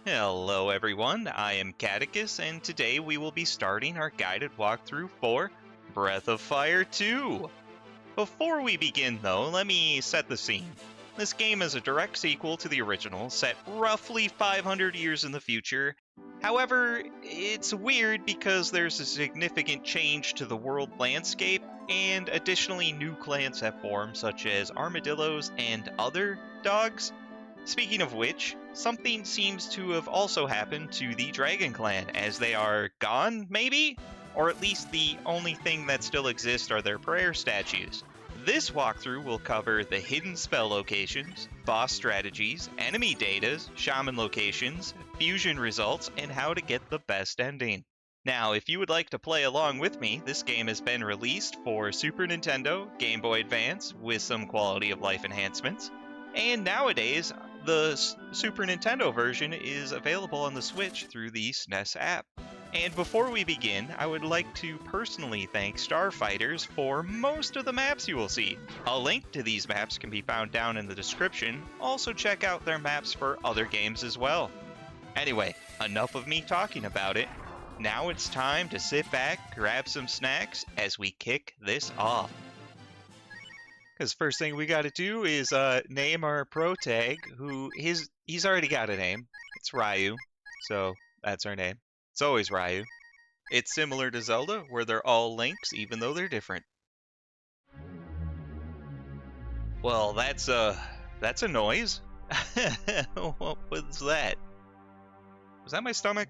Hello everyone, I am Catechus, and today we will be starting our guided walkthrough for Breath of Fire 2. Before we begin though, let me set the scene. This game is a direct sequel to the original, set roughly 500 years in the future. However, it's weird because there's a significant change to the world landscape, and additionally new clans have formed such as armadillos and other dogs. Speaking of which, something seems to have also happened to the Dragon Clan, as they are gone, maybe? Or at least the only thing that still exists are their prayer statues. This walkthrough will cover the hidden spell locations, boss strategies, enemy datas, shaman locations, fusion results, and how to get the best ending. Now, if you would like to play along with me, this game has been released for Super Nintendo, Game Boy Advance, with some quality of life enhancements. And nowadays, the Super Nintendo version is available on the Switch through the SNES app. And before we begin, I would like to personally thank Starfighters for most of the maps you will see. A link to these maps can be found down in the description. Also check out their maps for other games as well. Anyway, enough of me talking about it. Now it's time to sit back, grab some snacks as we kick this off. Because first thing we got to do is name our pro tag, who he's already got a name. It's Ryu, so that's our name. It's always Ryu. It's similar to Zelda, where they're all links, even though they're different. Well, that's a noise. What was that? Was that my stomach?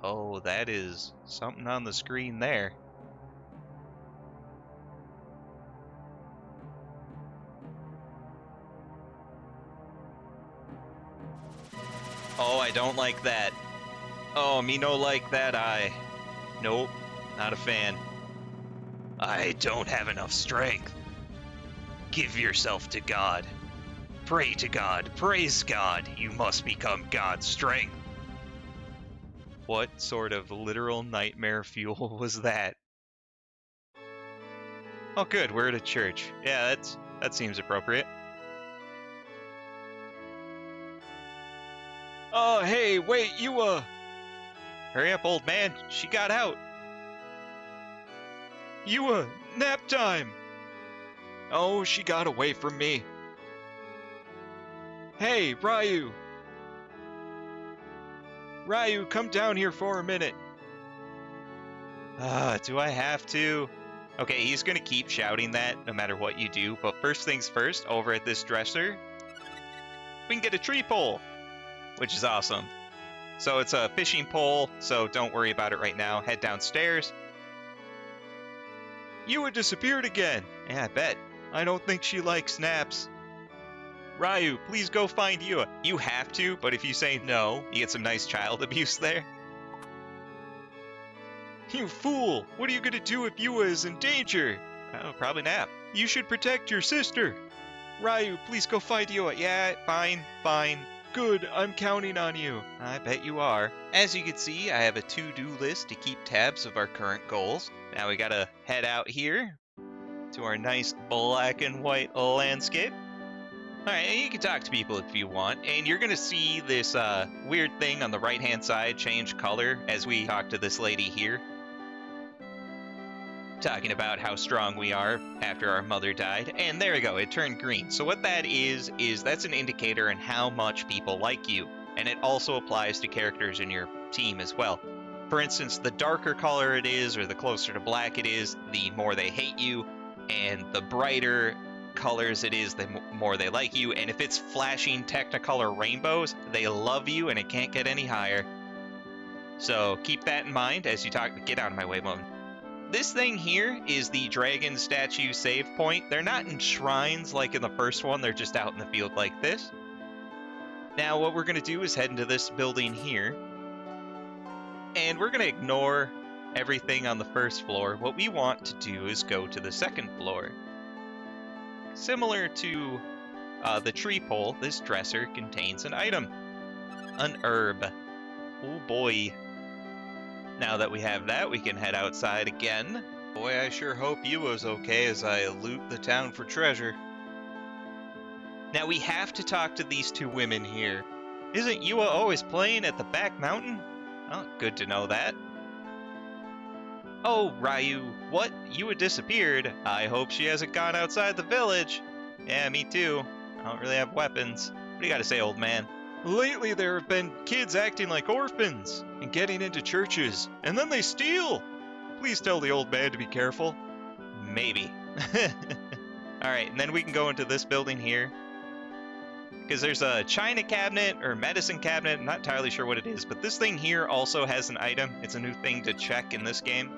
Oh, that is something on the screen there. Oh, I don't like that. Oh, me no like that eye. Nope, not a fan. I don't have enough strength. Give yourself to God. Pray to God. Praise God. You must become God's strength. What sort of literal nightmare fuel was that? Oh good, we're at a church. Yeah, that seems appropriate. Oh, hey, wait, you, hurry up, old man. She got out. You, nap time. Oh, she got away from me. Hey, Ryu. Ryu, come down here for a minute. Do I have to? Okay, he's gonna keep shouting that no matter what you do, but first things first, over at this dresser, we can get a tree pole, which is awesome. So it's a fishing pole, so don't worry about it right now. Head downstairs. Yua disappeared again. Yeah, I bet. I don't think she likes naps. Ryu, please go find Yua. You have to, but if you say no, you get some nice child abuse there. You fool! What are you gonna do if Yua is in danger? Oh, probably nap. You should protect your sister. Ryu, please go find Yua. Yeah, fine. Good, I'm counting on you. I bet you are. As you can see, I have a to-do list to keep tabs of our current goals. Now we gotta head out here to our nice black and white landscape. Alright, you can talk to people if you want, and you're gonna see this weird thing on the right-hand side change color as we talk to this lady here. Talking about how strong we are after our mother died, and there we go, it turned green. So what that is that's an indicator on how much people like you, and it also applies to characters in your team as well. For instance, the darker color it is, or the closer to black it is, the more they hate you, and the brighter colors it is, the more they like you, and if it's flashing Technicolor rainbows, they love you, and it can't get any higher. So keep that in mind as you talk. Get out of my way, woman. This thing here is the dragon statue save point. They're not in shrines like in the first one, they're just out in the field like this. Now what we're going to do is head into this building here, and we're going to ignore everything on the first floor. What we want to do is go to the second floor. Similar to the tree pole, this dresser contains an item. An herb. Oh boy. Now that we have that, we can head outside again. Boy, I sure hope Yua's okay as I loot the town for treasure. Now we have to talk to these two women here. Isn't Yua always playing at the back mountain? Oh, good to know that. Oh, Ryu, what? Yua disappeared. I hope she hasn't gone outside the village. Yeah, me too. I don't really have weapons. What do you gotta say, old man? Lately there have been kids acting like orphans and getting into churches, and then they steal. Please tell the old man to be careful. Maybe. Alright, and then we can go into this building here. Because there's a china cabinet or medicine cabinet, I'm not entirely sure what it is, but this thing here also has an item. It's a new thing to check in this game.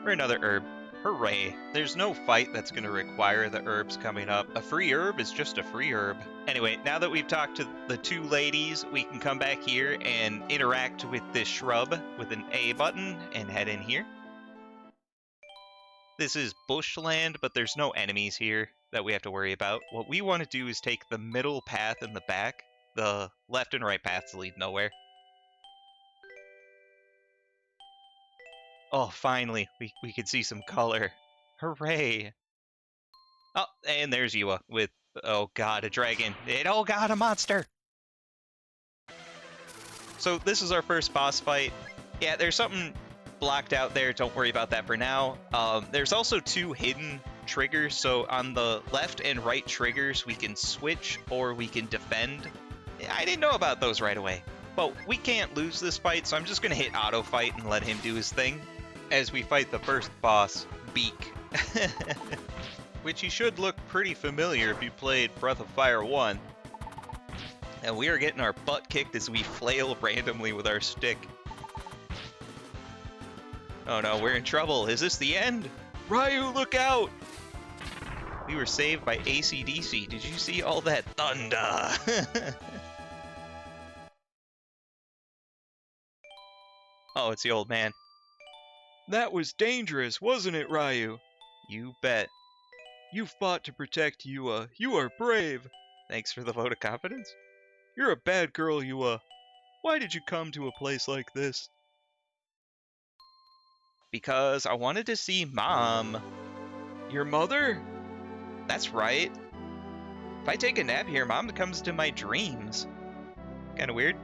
Or another herb. Hooray. There's no fight that's going to require the herbs coming up. A free herb is just a free herb. Anyway, now that we've talked to the two ladies, we can come back here and interact with this shrub with an A button and head in here. This is bushland, but there's no enemies here that we have to worry about. What we want to do is take the middle path in the back. The left and right paths lead nowhere. Oh, finally, we can see some color. Hooray! Oh, and there's Yua with, oh god, a dragon. Oh god, a monster! So this is our first boss fight. Yeah, there's something blocked out there. Don't worry about that for now. There's also two hidden triggers. So on the left and right triggers, we can switch or we can defend. I didn't know about those right away. But we can't lose this fight, so I'm just going to hit auto fight and let him do his thing as we fight the first boss, Beak. Which he should look pretty familiar if you played Breath of Fire 1. And we are getting our butt kicked as we flail randomly with our stick. Oh no, we're in trouble. Is this the end? Ryu, look out! We were saved by AC/DC. Did you see all that thunder? Oh, it's the old man. That was dangerous, wasn't it, Ryu? You bet. You fought to protect Yua. You are brave. Thanks for the vote of confidence. You're a bad girl, Yua. Why did you come to a place like this? Because I wanted to see Mom. Your mother? That's right. If I take a nap here, Mom comes to my dreams. Kinda weird.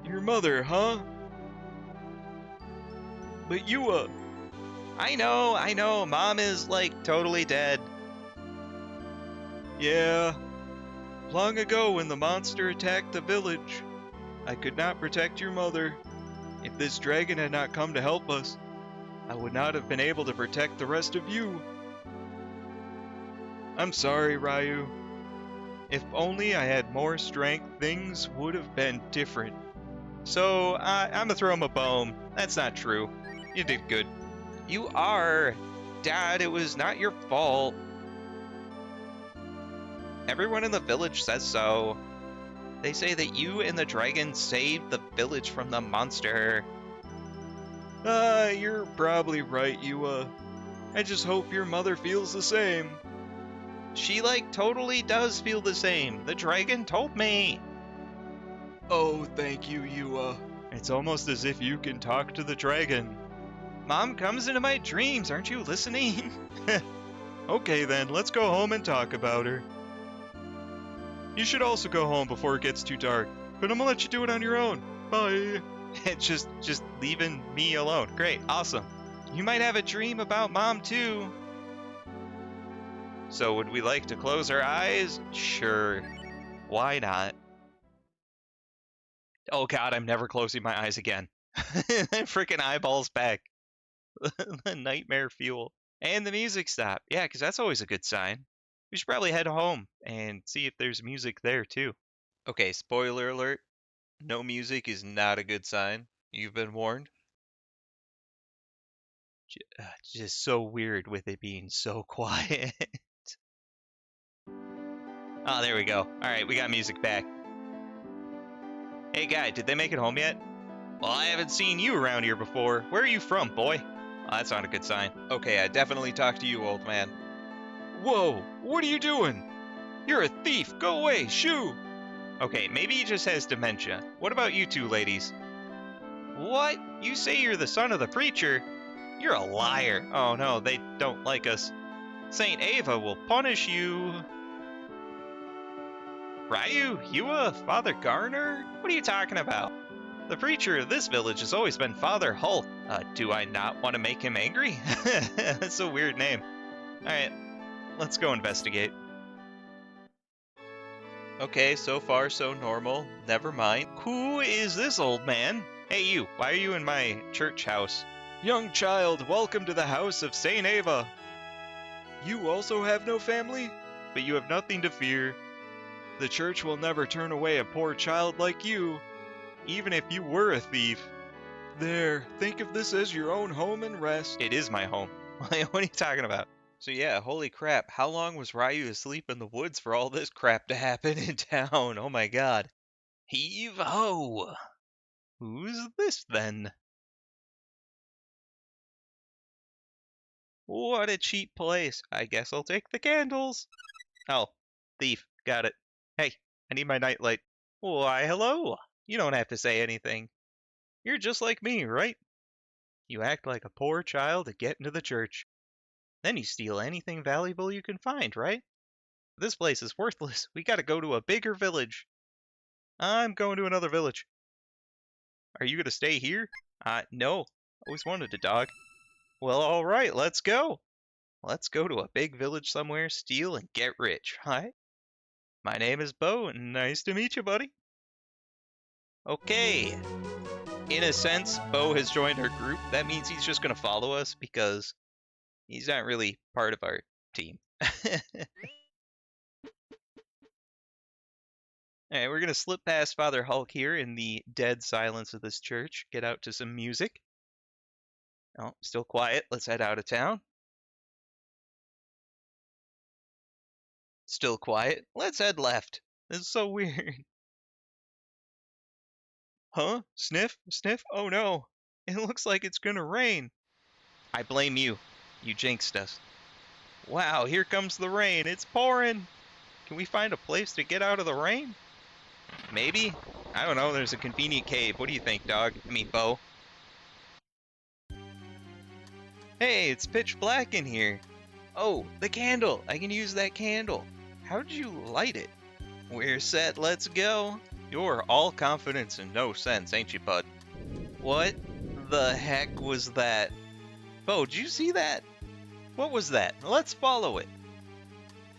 Your mother, huh? But Yua. I know, Mom is, like, totally dead. Yeah. Long ago when the monster attacked the village, I could not protect your mother. If this dragon had not come to help us, I would not have been able to protect the rest of you. I'm sorry, Ryu. If only I had more strength, things would have been different. So, I'm gonna throw him a bone. That's not true. You did good. You are. Dad, it was not your fault. Everyone in the village says so. They say that you and the dragon saved the village from the monster. You're probably right, Yua. I just hope your mother feels the same. She, like, totally does feel the same. The dragon told me. Oh, thank you, Yua. It's almost as if you can talk to the dragon. Mom comes into my dreams, aren't you listening? Okay then, let's go home and talk about her. You should also go home before it gets too dark, but I'm gonna let you do it on your own. Bye. just leaving me alone. Great, awesome. You might have a dream about Mom too. So would we like to close our eyes? Sure. Why not? Oh god, I'm never closing my eyes again. Freaking eyeballs back. The nightmare fuel. And the music stopped. Yeah, because that's always a good sign. We should probably head home and see if there's music there too. Okay, spoiler alert. No music is not a good sign. You've been warned. Just so weird with it being so quiet. Oh, there we go. Alright, we got music back. Hey guy, did they make it home yet? Well, I haven't seen you around here before. Where are you from, boy? Oh, that's not a good sign. Okay, I definitely talked to you, old man. Whoa, what are you doing? You're a thief. Go away, shoo! Okay, maybe he just has dementia. What about you two ladies? What? You say you're the son of the preacher? You're a liar. Oh no, they don't like us. Saint Ava will punish you. Ryu, you Father Garner? What are you talking about? The preacher of this village has always been Father Hulk. Do I not want to make him angry? That's a weird name. Alright, let's go investigate. Okay, so far so normal. Never mind. Who is this old man? Hey you, why are you in my church house? Young child, welcome to the house of Saint Ava. You also have no family? But you have nothing to fear. The church will never turn away a poor child like you, even if you were a thief. There, think of this as your own home and rest. It is my home. What are you talking about? So yeah, holy crap, how long was Ryu asleep in the woods for all this crap to happen in town? Oh my god. Heave-ho! Who's this then? What a cheap place. I guess I'll take the candles. Oh, thief. Got it. Hey, I need my nightlight. Why, hello. You don't have to say anything. You're just like me, right? You act like a poor child to get into the church. Then you steal anything valuable you can find, right? This place is worthless. We gotta go to a bigger village. I'm going to another village. Are you gonna stay here? No. Always wanted a dog. Well, alright, let's go. Let's go to a big village somewhere, steal, and get rich. Hi. My name is Bo, and nice to meet you, buddy. Okay. In a sense, Bo has joined our group. That means he's just gonna follow us because he's not really part of our team. Alright, we're gonna slip past Father Hulk here in the dead silence of this church, get out to some music. Oh, still quiet. Let's head out of town. Still quiet. Let's head left. This is so weird. Huh? Sniff? Sniff? Oh no. It looks like it's gonna rain. I blame you. You jinxed us. Wow, here comes the rain. It's pouring. Can we find a place to get out of the rain? Maybe? I don't know. There's a convenient cave. What do you think, dog? I mean, Bo. Hey, it's pitch black in here. Oh, the candle. I can use that candle. How did you light it? We're set. Let's go. You're all confidence and no sense, ain't you, bud? What the heck was that? Bo, did you see that? What was that? Let's follow it.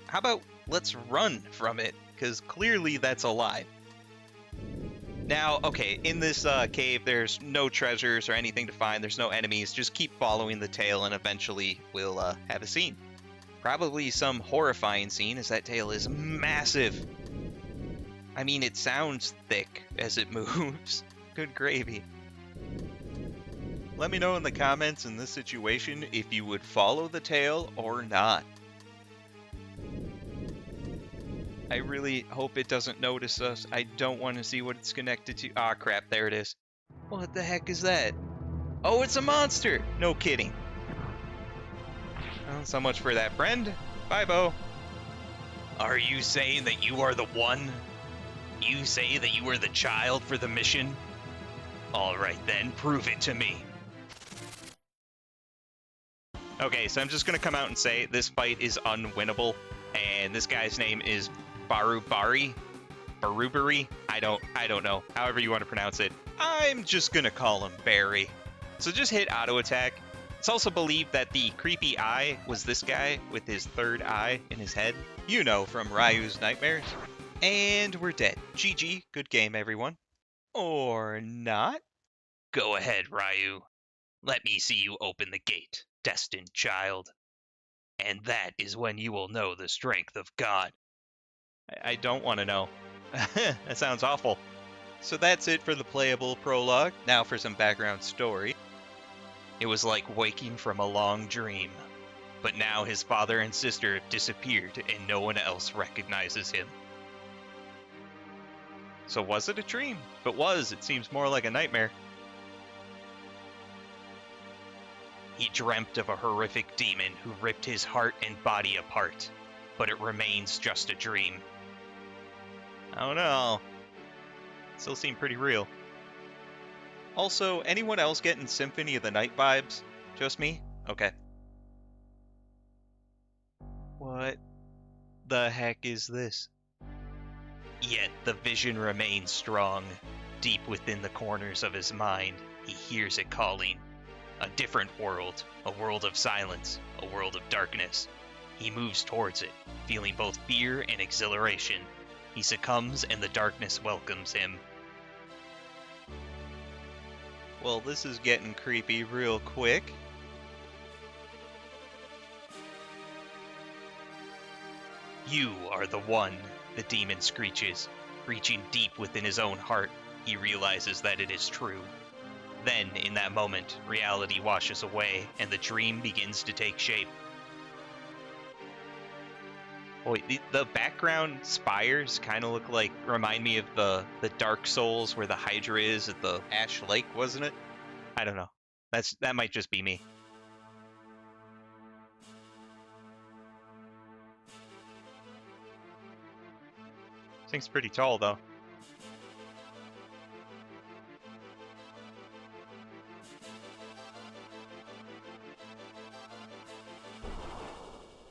How about let's run from it? Because clearly that's alive. Now, okay, in this cave, there's no treasures or anything to find. There's no enemies. Just keep following the tail, and eventually we'll have a scene. Probably some horrifying scene, as that tail is massive. I mean, it sounds thick as it moves. Good gravy. Let me know in the comments in this situation if you would follow the tail or not. I really hope it doesn't notice us. I don't want to see what it's connected to. Ah, crap, there it is. What the heck is that? Oh, it's a monster! No kidding. Well, so much for that, friend. Bye, Bo. Are you saying that you are the one? You say that you were the child for the mission? Alright then, prove it to me. Okay, so I'm just gonna come out and say this fight is unwinnable, and this guy's name is Barubari? I don't know. However you want to pronounce it. I'm just gonna call him Barry. So just hit auto attack. It's also believed that the creepy eye was this guy with his third eye in his head. You know, from Ryu's nightmares. And we're dead. GG, good game everyone. Or not? Go ahead, Ryu. Let me see you open the gate, destined child. And that is when you will know the strength of God. I don't want to know. That sounds awful. So that's it for the playable prologue. Now for some background story. It was like waking from a long dream. But now his father and sister have disappeared and no one else recognizes him. So was it a dream? If it was, it seems more like a nightmare. He dreamt of a horrific demon who ripped his heart and body apart, but it remains just a dream. I don't know. Still seem pretty real. Also, anyone else getting Symphony of the Night vibes? Just me? Okay. What the heck is this? Yet the vision remains strong. Deep within the corners of his mind, he hears it calling. A different world, a world of silence, a world of darkness. He moves towards it, feeling both fear and exhilaration. He succumbs and the darkness welcomes him. Well, this is getting creepy real quick. You are the one, the demon screeches. Reaching deep within his own heart, he realizes that it is true. Then, in that moment, reality washes away, and the dream begins to take shape. Boy, the background spires kind of remind me of the Dark Souls where the Hydra is at the Ash Lake, wasn't it? I don't know. That might just be me. This thing's pretty tall, though.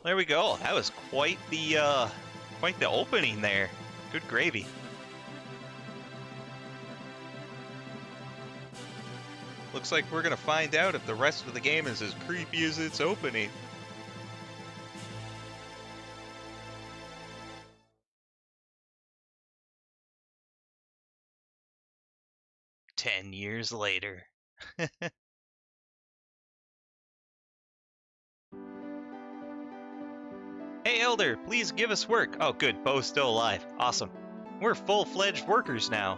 There we go. That was quite the opening there. Good gravy. Looks like we're gonna find out if the rest of the game is as creepy as its opening. "10 years later." Hey, Elder, please give us work. Oh, good. Bo's still alive. Awesome. We're full-fledged workers now.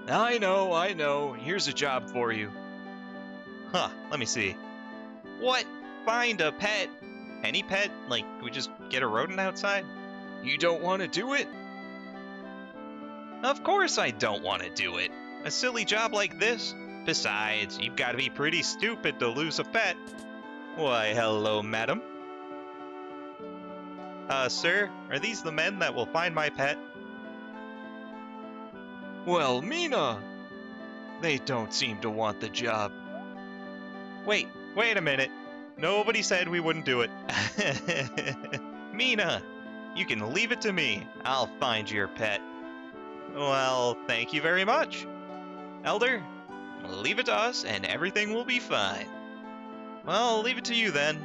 I know. Here's a job for you. Huh, let me see. What? Find a pet. Any pet? Like, we just get a rodent outside? You don't want to do it? Of course I don't want to do it. A silly job like this? Besides, you've got to be pretty stupid to lose a pet. Why, hello, madam. Sir, are these the men that will find my pet? Well, Mina! They don't seem to want the job. Wait a minute. Nobody said we wouldn't do it. Mina, you can leave it to me. I'll find your pet. Well, thank you very much. Elder, leave it to us and everything will be fine. Well, I'll leave it to you then.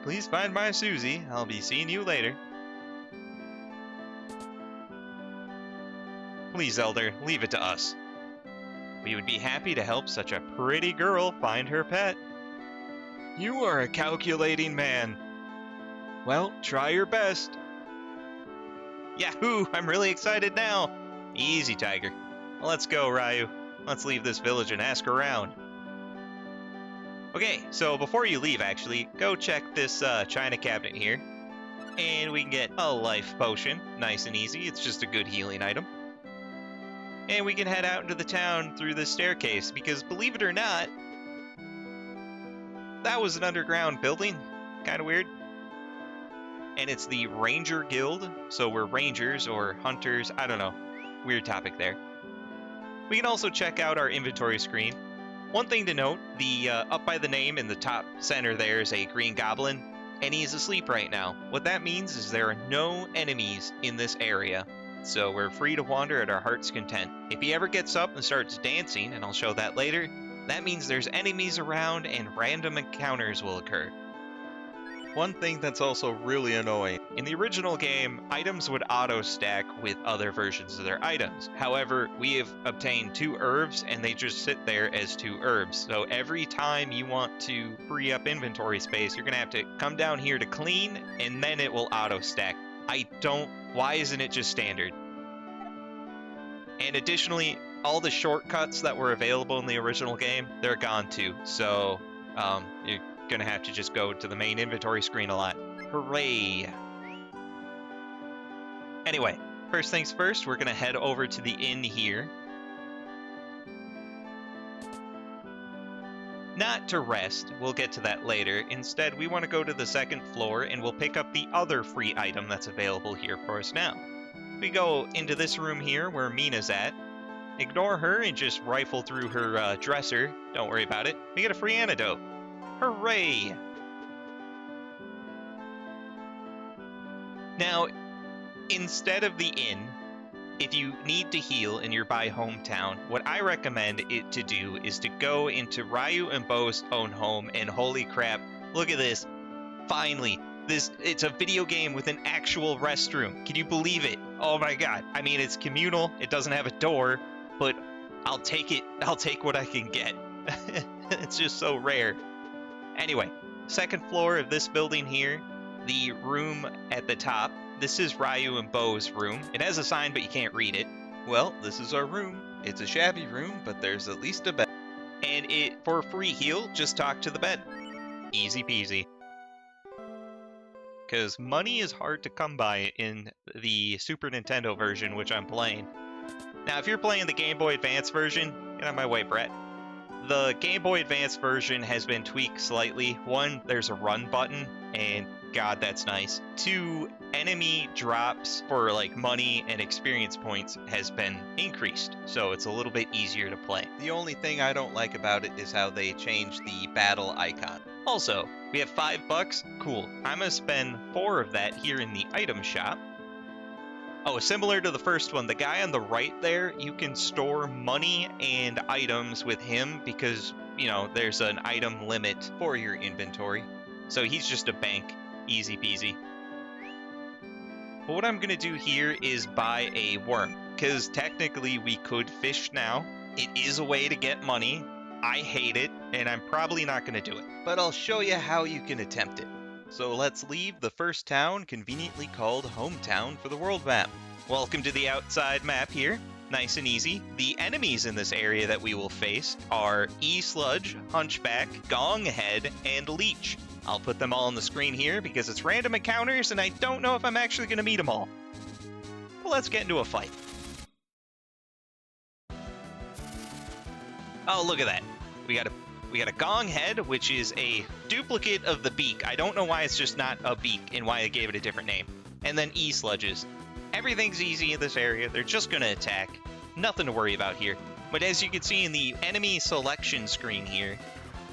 Please find my Susie. I'll be seeing you later. Please, Elder, leave it to us. We would be happy to help such a pretty girl find her pet. You are a calculating man. Well, try your best. Yahoo! I'm really excited now. Easy, Tiger. Let's go, Ryu. Let's leave this village and ask around. Okay, so before you leave, actually, go check this china cabinet here. And we can get a life potion. Nice and easy. It's just a good healing item. And we can head out into the town through the staircase, because believe it or not, that was an underground building. Kind of weird. And it's the Ranger Guild, so we're rangers or hunters. I don't know. Weird topic there. We can also check out our inventory screen. One thing to note, the up by the name in the top center there is a green goblin, and he's asleep right now. What that means is there are no enemies in this area, so we're free to wander at our heart's content. If he ever gets up and starts dancing, and I'll show that later, that means there's enemies around and random encounters will occur. One thing that's also really annoying. In the original game, items would auto-stack with other versions of their items. However, we have obtained 2 herbs, and they just sit there as 2 herbs. So every time you want to free up inventory space, you're going to have to come down here to clean, and then it will auto-stack. Why isn't it just standard? And additionally, all the shortcuts that were available in the original game, they're gone too. So, you're gonna have to just go to the main inventory screen a lot. Hooray! Anyway, first things first, we're gonna head over to the inn here. Not to rest, we'll get to that later. Instead, we want to go to the 2nd floor and we'll pick up the other free item that's available here for us now. We go into this room here where Mina's at. Ignore her and just rifle through her dresser. Don't worry about it. We get a free antidote. Hooray! Now, Instead of the inn, if you need to heal and you're by hometown, what I recommend it to do is to go into Ryu and Bo's own home, and holy crap, look at this. Finally, it's a video game with an actual restroom. Can you believe it? Oh my god. I mean, it's communal, it doesn't have a door, but I'll take it. I'll take what I can get. It's just so rare. Anyway, second floor of this building here, the room at the top. This is Ryu and Bo's room. It has a sign, but you can't read it. Well, this is our room. It's a shabby room, but there's at least a bed. And for a free heal, just talk to the bed. Easy peasy. Because money is hard to come by in the Super Nintendo version, which I'm playing. Now, if you're playing the Game Boy Advance version, get out of my way, Brett. The Game Boy Advance version has been tweaked slightly. One, there's a run button, and god, that's nice. Two, enemy drops for like money and experience points has been increased, so it's a little bit easier to play. The only thing I don't like about it is how they changed the battle icon. Also, we have $5. Cool. I'm gonna spend 4 of that here in the item shop. Oh, similar to the first one, the guy on the right there, you can store money and items with him because, you know, there's an item limit For your inventory. So he's just a bank. Easy peasy. But what I'm going to do here is buy a worm, because technically we could fish now. It is a way to get money. I hate it, and I'm probably not going to do it. But I'll show you how you can attempt it. So let's leave the first town, conveniently called Hometown, for the world map. Welcome to the outside map here. Nice and easy. The enemies in this area that we will face are E-Sludge, Hunchback, Gonghead, and Leech. I'll put them all on the screen here because it's random encounters and I don't know if I'm actually going to meet them all. Well, let's get into a fight. Oh, look at that. We got a Gonghead, which is a duplicate of the beak. I don't know why it's just not a beak and why they gave it a different name. And then E-Sludges. Everything's easy in this area. They're just going to attack. Nothing to worry about here. But as you can see in the enemy selection screen here,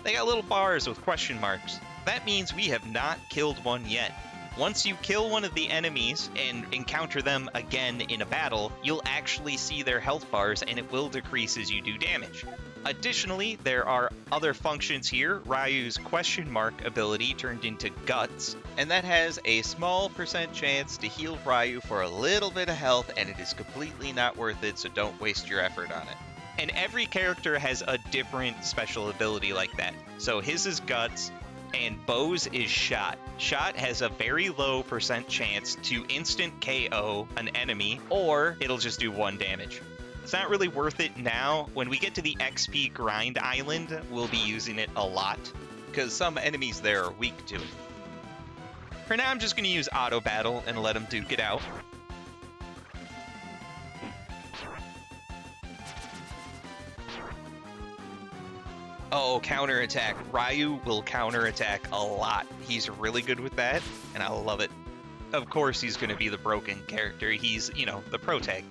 they got little bars with question marks. That means we have not killed one yet. Once you kill one of the enemies and encounter them again in a battle, you'll actually see their health bars and it will decrease as you do damage. Additionally, there are other functions here. Ryu's question mark ability turned into Guts, And that has a small % chance to heal Ryu for a little bit of health, and it is completely not worth it, so don't waste your effort on it. and every character has a different special ability like that. So his is Guts, and Bo's is Shot. Shot has a very low % chance to instant KO an enemy, or it'll just do 1 damage. It's not really worth it now. When we get to the XP grind island, we'll be using it a lot. Because some enemies there are weak to it. For now, I'm just going to use auto battle and let him duke it out. Oh, counterattack. Ryu will counterattack a lot. He's really good with that, and I love it. Of course he's going to be the broken character. He's, you know, the pro tag.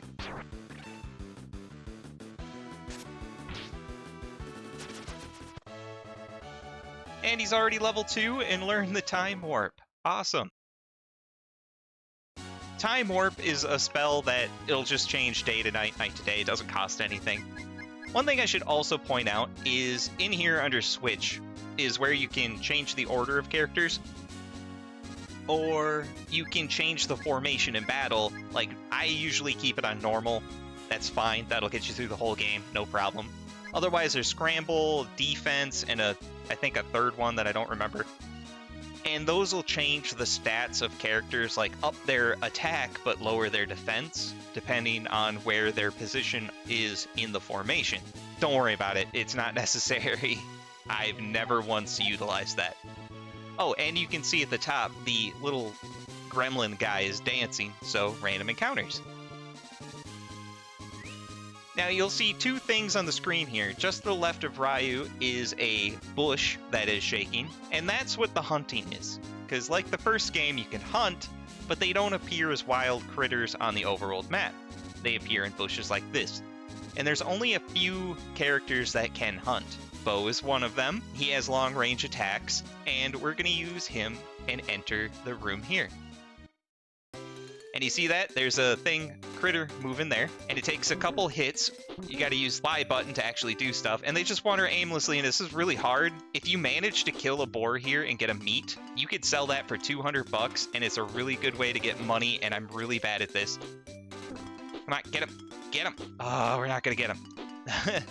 And he's already level 2 and learned the Time Warp. Awesome. Time Warp is a spell that it'll just change day to night, night to day. It doesn't cost anything. One thing I should also point out is in here under Switch is where you can change the order of characters. Or you can change the formation in battle. Like, I usually keep it on normal. That's fine. That'll get you through the whole game. No problem. Otherwise, there's Scramble, Defense, and I think a third one that I don't remember. And those will change the stats of characters, like up their attack but lower their defense, depending on where their position is in the formation. Don't worry about it, it's not necessary. I've never once utilized that. Oh, and you can see at the top, the little gremlin guy is dancing, so random encounters. Now you'll see 2 things on the screen here. Just to the left of Ryu is a bush that is shaking, and that's what the hunting is. Because like the first game, you can hunt, but they don't appear as wild critters on the overworld map. They appear in bushes like this. And there's only a few characters that can hunt. Bo is one of them. He has long range attacks, and we're going to use him and enter the room here. And you see that? There's a critter moving there. And it takes a couple hits. You got to use Y button to actually do stuff. And they just wander aimlessly, and this is really hard. If you manage to kill a boar here and get a meat, you could sell that for 200 bucks, and it's a really good way to get money, and I'm really bad at this. Come on, get him. Get him. Oh, we're not going to get him.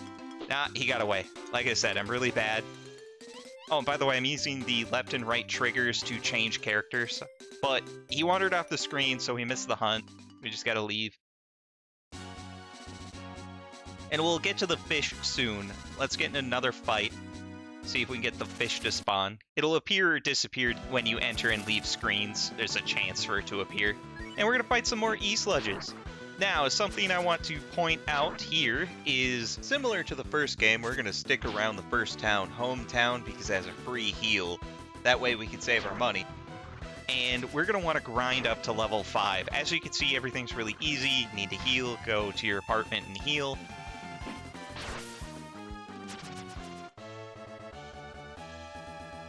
Nah, he got away. Like I said, I'm really bad. Oh, and by the way, I'm using the left and right triggers to change characters. But he wandered off the screen, so we missed the hunt. We just gotta leave. And we'll get to the fish soon. Let's get in another fight. See if we can get the fish to spawn. It'll appear or disappear when you enter and leave screens. There's a chance for it to appear. And we're gonna fight some more E-sludges. Now, something I want to point out here is similar to the first game, we're going to stick around the first town, hometown, because it has a free heal. That way we can save our money. And we're going to want to grind up to level 5. As you can see, everything's really easy. You need to heal, go to your apartment and heal.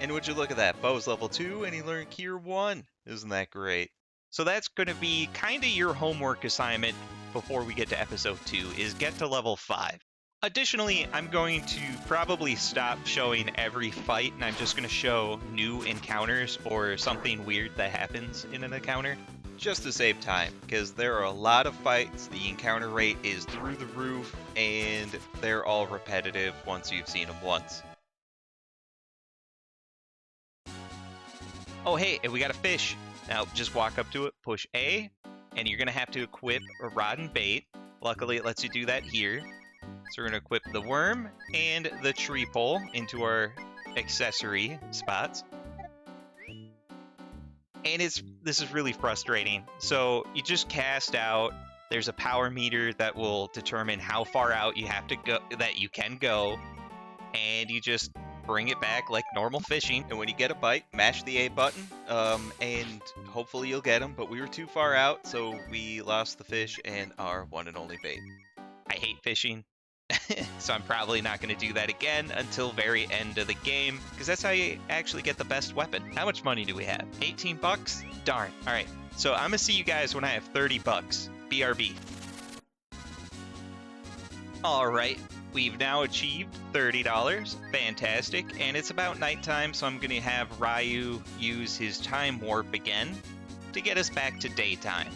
And would you look at that, Bo's level 2 and he learned Cure 1. Isn't that great? So that's going to be kind of your homework assignment before we get to episode 2, is get to level 5. Additionally, I'm going to probably stop showing every fight, and I'm just going to show new encounters or something weird that happens in an encounter. Just to save time, because there are a lot of fights, the encounter rate is through the roof, and they're all repetitive once you've seen them once. Oh hey, and we got a fish! Now, just walk up to it, push A, and you're going to have to equip a rod and bait. Luckily, it lets you do that here. So we're going to equip the worm and the tree pole into our accessory spots. And this is really frustrating. So you just cast out. There's a power meter that will determine how far out you have to go, that you can go. And you just bring it back like normal fishing. And when you get a bite, mash the A button, and hopefully you'll get them. But we were too far out, so we lost the fish and our one and only bait. I hate fishing, so I'm probably not going to do that again until very end of the game, because that's how you actually get the best weapon. How much money do we have? 18 bucks? Darn. All right, so I'm going to see you guys when I have 30 bucks. BRB. All right. We've now achieved $30. Fantastic. And it's about nighttime, so I'm going to have Ryu use his time warp again to get us back to daytime.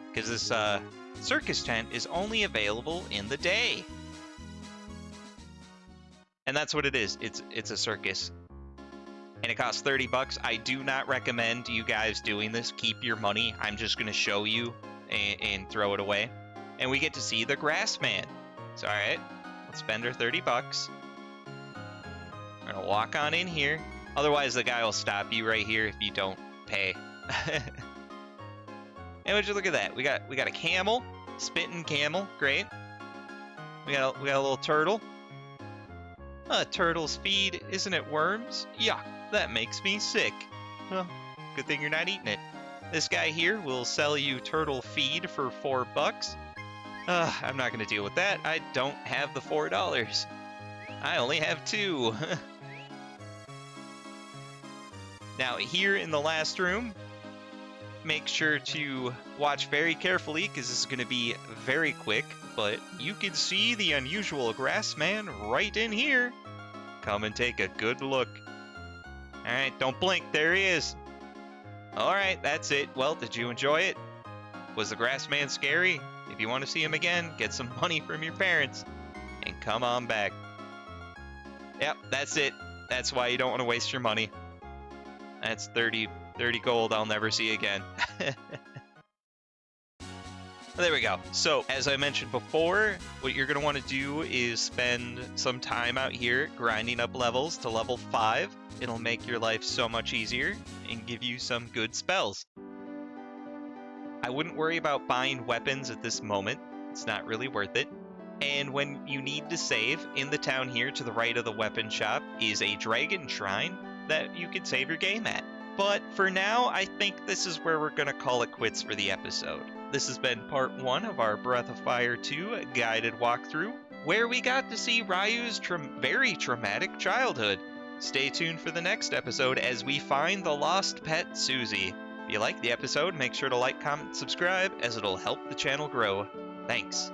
Because this circus tent is only available in the day. And that's what it is. It's a circus. And it costs 30 bucks. I do not recommend you guys doing this. Keep your money. I'm just going to show you and throw it away. And we get to see the grass man. So, all right. Let's spend our 30 bucks. We're gonna walk on in here. Otherwise, the guy will stop you right here if you don't pay. And would you look at that? We got a camel, spitting camel, great. We got a little turtle. Turtles feed, isn't it worms? Yuck, that makes me sick. Well, good thing you're not eating it. This guy here will sell you turtle feed for 4 bucks. I'm not going to deal with that. I don't have the $4. I only have 2. Now, here in the last room, make sure to watch very carefully, because this is going to be very quick, but you can see the unusual grass man right in here. Come and take a good look. Alright, don't blink. There he is. Alright, that's it. Well, did you enjoy it? Was the grass man scary? If you want to see him again, get some money from your parents and come on back. Yep, that's it. That's why you don't want to waste your money. That's 30 gold I'll never see again. There we go. So, as I mentioned before, what you're going to want to do is spend some time out here grinding up levels to level 5. It'll make your life so much easier and give you some good spells. I wouldn't worry about buying weapons at this moment. It's not really worth it. And when you need to save, in the town here to the right of the weapon shop is a dragon shrine that you can save your game at. But for now, I think this is where we're going to call it quits for the episode. This has been part 1 of our Breath of Fire 2 guided walkthrough, where we got to see Ryu's very traumatic childhood. Stay tuned for the next episode as we find the lost pet Susie. If you like the episode, make sure to like, comment, subscribe, as it'll help the channel grow. Thanks.